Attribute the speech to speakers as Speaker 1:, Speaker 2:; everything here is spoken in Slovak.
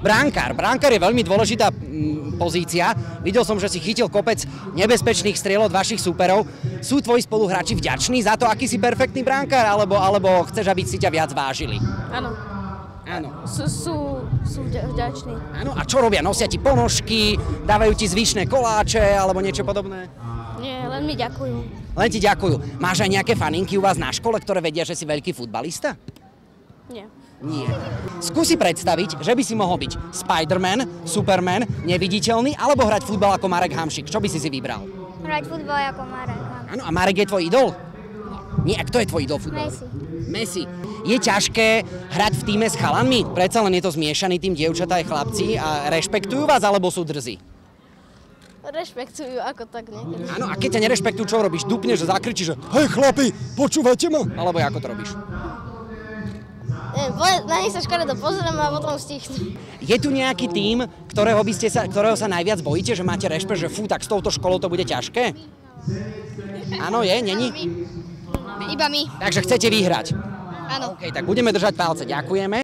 Speaker 1: Brankár. Brankár je veľmi dôležitá pozícia. Videl som, že si chytil kopec nebezpečných striel od vašich súperov. Sú tvoji spoluhráči vďační za to, aký si perfektný brankár, alebo chceš, aby si ťa viac vážili?
Speaker 2: Áno.
Speaker 1: Áno.
Speaker 2: Sú vďační.
Speaker 1: Áno, a čo robia? Nosia ti ponožky, dávajú ti zvyšné koláče alebo niečo podobné?
Speaker 2: Nie, len mi ďakujú.
Speaker 1: Len ti ďakujú. Máš aj nejaké faninky u vás na škole, ktoré vedia, že si veľký futbalista?
Speaker 2: Nie.
Speaker 1: Nie. Skúsi predstaviť, že by si mohol byť Spider-Man, Superman, neviditeľný, alebo hrať futbal ako Marek Hamšík. Čo by si vybral?
Speaker 3: Hrať futbal ako Marek.
Speaker 1: Áno, a Marek je tvoj idol? Nie. A kto je tvoj idol futbal? Messi. Je ťažké hrať v tíme s chalanmi? Predsa len je to zmiešaný tým, dievčatá aj chlapci. A rešpektujú vás, alebo sú drzí?
Speaker 2: Rešpektujú ako tak niekedy.
Speaker 1: Áno, a keď ťa nerešpektujú, čo robíš? Dupneš a zakričíš, že hej chlapi, počúvajte ma? Alebo ako to robíš?
Speaker 2: Na nich sa škaredo pozriem a potom stichnú.
Speaker 1: Je tu nejaký tím, ktorého sa najviac bojíte, že máte rešpekt, že fú, tak s touto školou to bude ťažké? Áno, je? Není?
Speaker 2: Iba my.
Speaker 1: Takže chcete vyhrať?
Speaker 2: Áno.
Speaker 1: OK, tak budeme držať palce. Ďakujeme.